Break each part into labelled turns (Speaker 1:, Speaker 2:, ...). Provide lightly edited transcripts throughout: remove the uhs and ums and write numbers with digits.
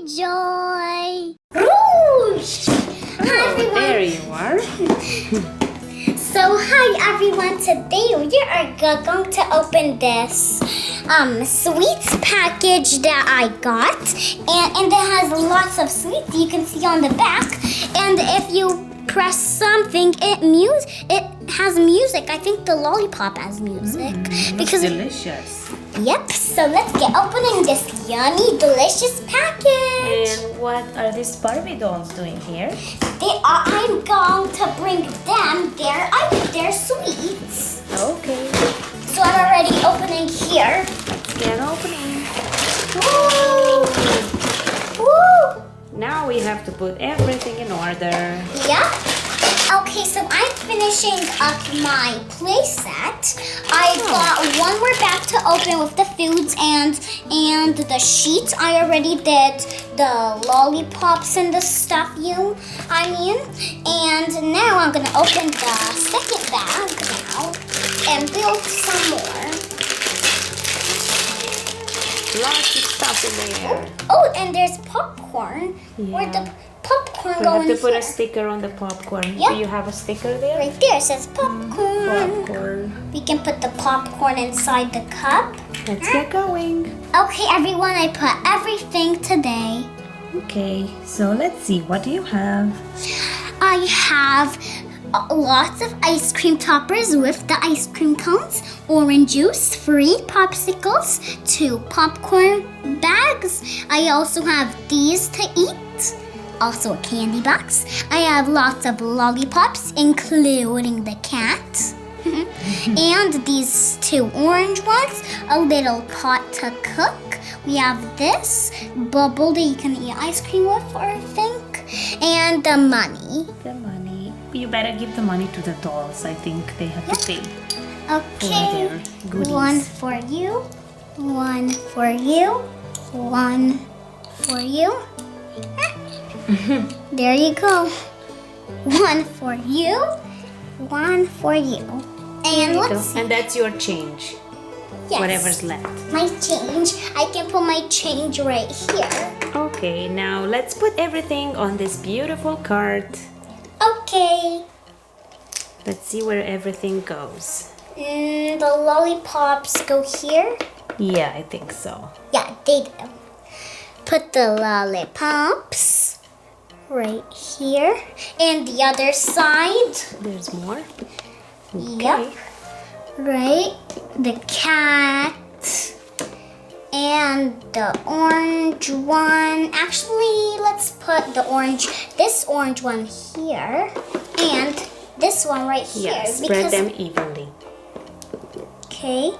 Speaker 1: Joy! Rouge! Hi everyone!
Speaker 2: There you are.
Speaker 1: So hi everyone, today we are going to open this sweets package that I got, and it has lots of sweets you can see on the back, and if you press something it has music. I think the lollipop has music
Speaker 2: Because delicious.
Speaker 1: Yep, so let's get opening this yummy delicious package.
Speaker 2: And what are these Barbie dolls doing here?
Speaker 1: I'm going to bring them their sweets.
Speaker 2: Okay,
Speaker 1: So I'm already opening here.
Speaker 2: let's get opening.
Speaker 1: Woo! Woo!
Speaker 2: Now we have to put everything in order.
Speaker 1: Yep. Okay, so I'm finishing up my play set. I got one more bag to open with the foods and the sheets. I already did the lollipops and the stuff and now I'm gonna open the second bag now and build some more.
Speaker 2: Lots of stuff in there.
Speaker 1: Oh, and there's popcorn. Where'd the popcorn
Speaker 2: We
Speaker 1: go
Speaker 2: have to put a
Speaker 1: inside?
Speaker 2: sticker on the popcorn.
Speaker 1: Yep.
Speaker 2: Do you have a sticker there?
Speaker 1: Right there, it says popcorn.
Speaker 2: Popcorn.
Speaker 1: We can put the popcorn inside the cup.
Speaker 2: Let's get going.
Speaker 1: Okay, everyone, I put everything today.
Speaker 2: Okay, so let's see. What do you have?
Speaker 1: I have lots of ice cream toppers with the ice cream cones, orange juice, free popsicles, 2 popcorn bags. I also have these to eat, also a candy box. I have lots of lollipops, including the cat. And these 2 orange ones, a little pot to cook. We have this bubble that you can eat ice cream with, I think, and the money.
Speaker 2: The money. You better give the money to the dolls. I think they have to pay
Speaker 1: Okay,
Speaker 2: for their goodies.
Speaker 1: 1 for you, 1 for you, 1 for you. There you go. 1 for you, 1 for you. And let's see.
Speaker 2: And that's your change.
Speaker 1: Yes,
Speaker 2: Whatever's left.
Speaker 1: my change. I can put my change right here.
Speaker 2: Okay, now let's put everything on this beautiful cart.
Speaker 1: Okay.
Speaker 2: Let's see where everything goes.
Speaker 1: The lollipops go here.
Speaker 2: Yeah, I think so.
Speaker 1: Yeah, they do. Put the lollipops right here. And the other side.
Speaker 2: There's more.
Speaker 1: Yep. Right. The cat. And the orange one. Actually, let's put this orange one here. And this one right here.
Speaker 2: Yeah, spread them evenly.
Speaker 1: Okay.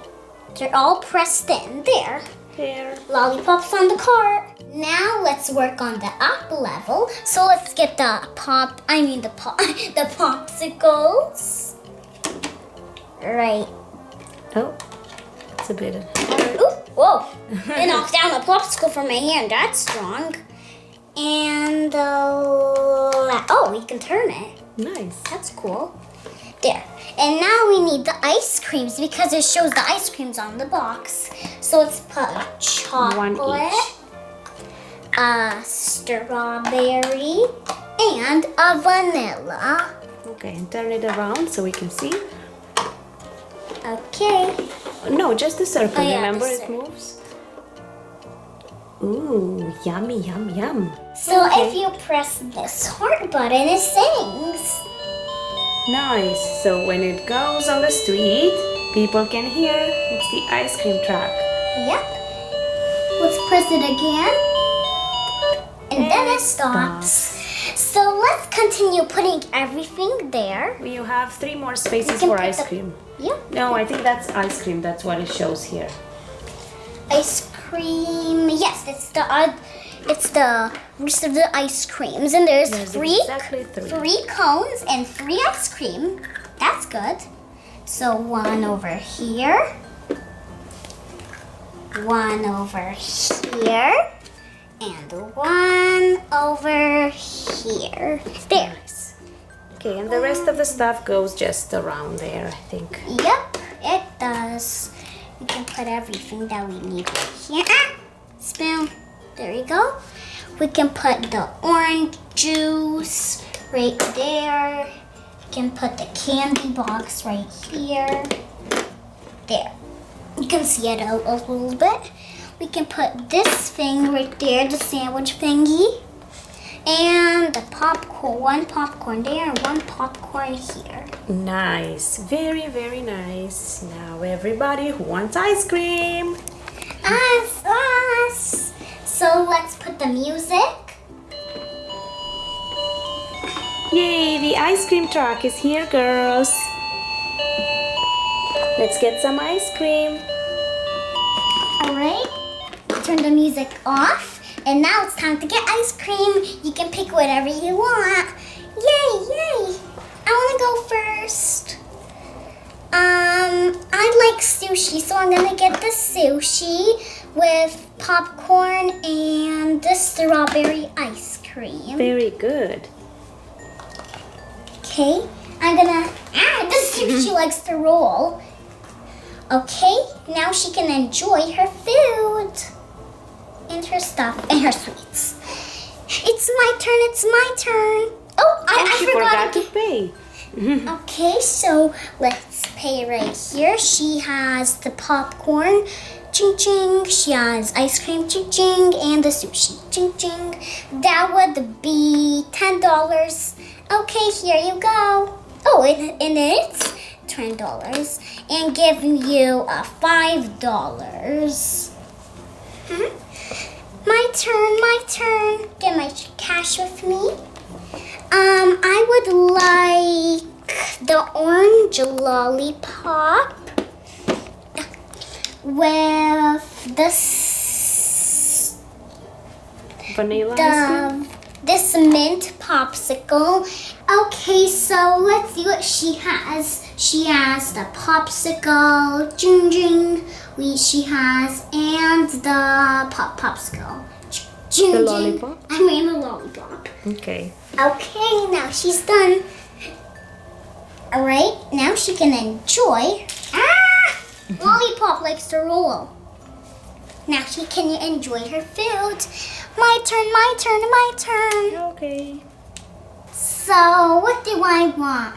Speaker 1: They're all pressed in. There.
Speaker 2: There.
Speaker 1: Lollipops on the cart. Now let's work on the up level. So let's get the the popsicles. Right.
Speaker 2: Oh, it's a bit.
Speaker 1: Ooh, whoa. It knocked down a popsicle from my hand. That's strong. And we can turn it.
Speaker 2: Nice.
Speaker 1: That's cool. There. And now we need the ice creams because it shows the ice creams on the box. So let's put a chocolate,
Speaker 2: 1 each.
Speaker 1: a strawberry, and a vanilla.
Speaker 2: Okay, and turn it around so we can see.
Speaker 1: Okay.
Speaker 2: No, just the circle.
Speaker 1: Oh, yeah,
Speaker 2: Remember,
Speaker 1: the
Speaker 2: it
Speaker 1: circle.
Speaker 2: moves. Ooh, yummy, yum, yum.
Speaker 1: So
Speaker 2: Okay.
Speaker 1: if you press this heart button, it sings.
Speaker 2: Nice. So when it goes on the street, people can hear. It's the ice cream truck.
Speaker 1: Yep. Let's press it again. And then it
Speaker 2: it
Speaker 1: stops. So let's continue putting everything there.
Speaker 2: You have 3 more spaces
Speaker 1: can
Speaker 2: for
Speaker 1: put
Speaker 2: ice
Speaker 1: the-
Speaker 2: cream.
Speaker 1: Yep.
Speaker 2: No, I think that's ice cream. That's what it shows here.
Speaker 1: Ice cream. Yes, it's the rest of the ice creams. And there's
Speaker 2: There's
Speaker 1: 3
Speaker 2: exactly 3.
Speaker 1: 3 cones and 3 ice cream. That's good. So 1 over here. 1 over here. And 1 over here. There.
Speaker 2: Nice. Okay, and the rest of the stuff goes just around there, I think.
Speaker 1: Yep, it does. We can put everything that we need right here. Spoon. There you go. We can put the orange juice right there. We can put the candy box right here. There. You can see it out a little bit. We can put this thing right there, the sandwich thingy. And the popcorn, one popcorn there and one popcorn here.
Speaker 2: Nice. Very, very nice. Now everybody who wants ice cream.
Speaker 1: Us. So let's put the music.
Speaker 2: Yay, the ice cream truck is here, girls. Let's get some ice cream.
Speaker 1: Alright, turn the music off. And now it's time to get ice cream. You can pick whatever you want. Yay. I want to go first. I like sushi, so I'm going to get the sushi with popcorn and the strawberry ice cream.
Speaker 2: Very good.
Speaker 1: Okay, I'm gonna the sushi likes to roll. Okay, now she can enjoy her food and her stuff and her sweets. It's my turn. Oh, I forgot
Speaker 2: to pay.
Speaker 1: Okay, so let's pay right here. She has the popcorn, ching ching. She has ice cream, ching ching, and the sushi, ching ching. That would be $10. Okay, here you go. Oh, and it's $10 and giving you a $5. My turn. Get my cash with me. I would like the orange lollipop with this
Speaker 2: Vanilla ice cream?
Speaker 1: this mint popsicle. Okay, so let's see what she has. She has the popsicle, jing jing. She has and the popsicle. Jing,
Speaker 2: The
Speaker 1: jing.
Speaker 2: lollipop?
Speaker 1: I mean the lollipop.
Speaker 2: Okay.
Speaker 1: Okay, now she's done. Alright, now she can enjoy. Lollipop likes to roll. Now she can enjoy her food. My turn.
Speaker 2: Okay.
Speaker 1: So, what do I want?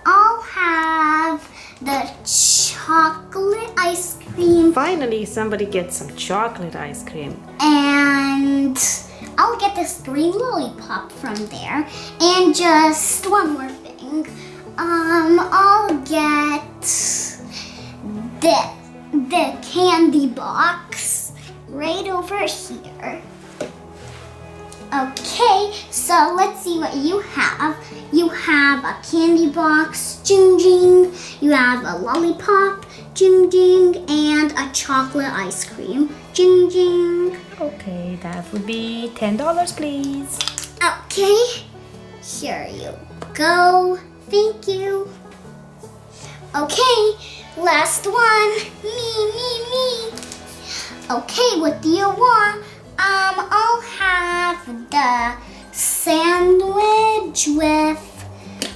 Speaker 1: I'll have the chocolate ice cream.
Speaker 2: Finally, somebody gets some chocolate ice cream.
Speaker 1: And I'll get this green lollipop from there. And just one more thing. I'll get the candy box right over here. Okay, so let's see what you have. You have a candy box, jing jing. You have a lollipop, jing jing, and a chocolate ice cream, jing jing.
Speaker 2: Okay, that would be $10, please.
Speaker 1: Okay, here you go. Thank you. Okay, last one. Me. Okay, what do you want? I'll have the sandwich with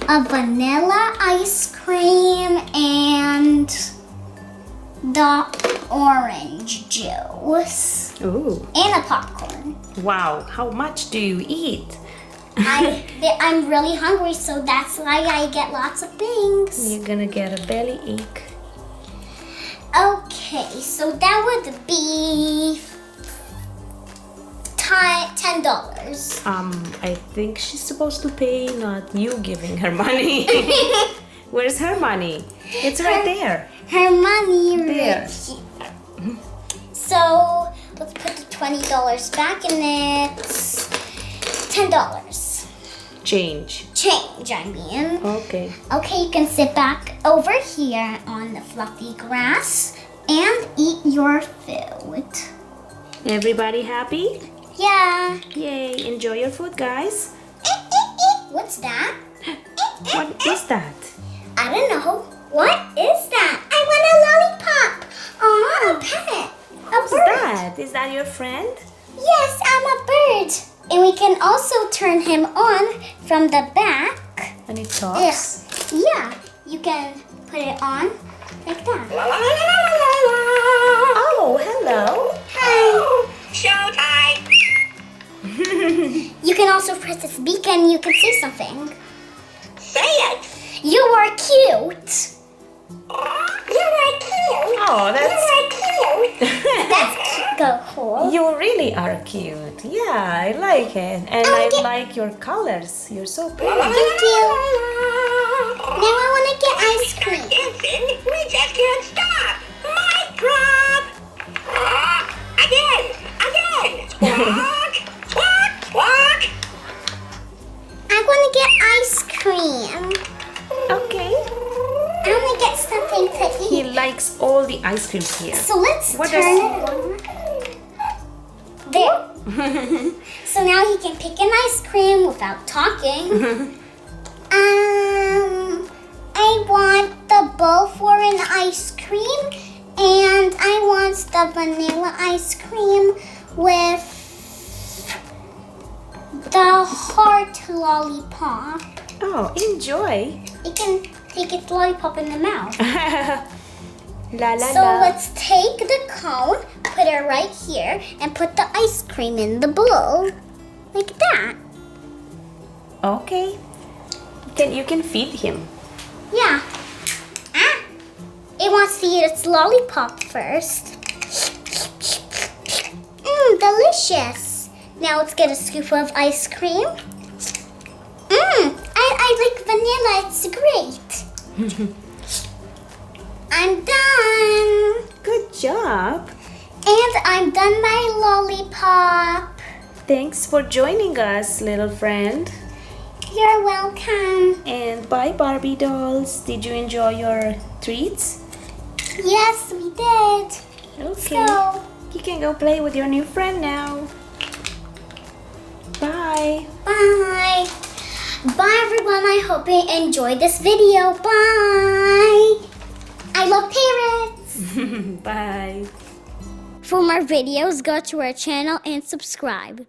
Speaker 1: a vanilla ice cream and the orange juice.
Speaker 2: Ooh.
Speaker 1: And a popcorn.
Speaker 2: Wow, how much do you eat?
Speaker 1: I'm really hungry, so that's why I get lots of things.
Speaker 2: You're gonna get a belly ache.
Speaker 1: Okay, so that would be $10.
Speaker 2: I think she's supposed to pay, not you giving her money. Where's her money? It's right there.
Speaker 1: Her money
Speaker 2: There.
Speaker 1: right here. So let's put the $20 back and it's $10.
Speaker 2: Change.
Speaker 1: Change, I mean.
Speaker 2: Okay.
Speaker 1: Okay, you can sit back over here on the fluffy grass and eat your food.
Speaker 2: Everybody happy?
Speaker 1: Yeah.
Speaker 2: Yay, enjoy your food, guys.
Speaker 1: What's that?
Speaker 2: What is that?
Speaker 1: I don't know. What is that? I want a lollipop. Oh, a pet. A
Speaker 2: What's
Speaker 1: bird.
Speaker 2: that? Is that your friend?
Speaker 1: Yes, I'm a bird. And we can also turn him on from the back.
Speaker 2: And it talks?
Speaker 1: Yes. Yeah, you can put it on like that.
Speaker 2: Oh, hello.
Speaker 1: Hi.
Speaker 3: Showtime!
Speaker 1: You can also press this beak and you can say something.
Speaker 3: Say it.
Speaker 1: You are cute.
Speaker 3: You are cute.
Speaker 2: Oh,
Speaker 3: You are cute.
Speaker 1: That's cool.
Speaker 2: You really are cute. Yeah, I like it. And I like your colors. You're so pretty.
Speaker 1: Thank you. Now I want to get ice cream.
Speaker 3: Dancing, we just can't stop. Mic drop. Again. Squawk. Squawk.
Speaker 1: I want to get ice cream.
Speaker 2: Okay.
Speaker 1: I want to get something to
Speaker 2: He
Speaker 1: eat.
Speaker 2: likes all the ice cream here.
Speaker 1: So let's
Speaker 2: What
Speaker 1: turn
Speaker 2: does-
Speaker 1: it on. There. So now he can pick an ice cream without talking. I want the bowl for an ice cream, and I want the vanilla ice cream with the heart lollipop.
Speaker 2: Oh, enjoy.
Speaker 1: You can take its lollipop in the mouth.
Speaker 2: La la
Speaker 1: So
Speaker 2: la.
Speaker 1: let's take the cone, put it right here, and put the ice cream in the bowl. Like that.
Speaker 2: Okay. You can feed him.
Speaker 1: Yeah. It wants to eat its lollipop first. Delicious. Now let's get a scoop of ice cream. I like vanilla. It's great. I'm done.
Speaker 2: Good job.
Speaker 1: And I'm done my lollipop.
Speaker 2: Thanks for joining us, little friend.
Speaker 1: You're welcome.
Speaker 2: And bye, Barbie dolls. Did you enjoy your treats?
Speaker 1: Yes, we did.
Speaker 2: Okay.
Speaker 1: So,
Speaker 2: You can go play with your new friend now. Bye.
Speaker 1: bye. Bye, everyone. I hope you enjoyed this video. Bye. I love parrots.
Speaker 2: Bye.
Speaker 1: For more videos, go to our channel and subscribe.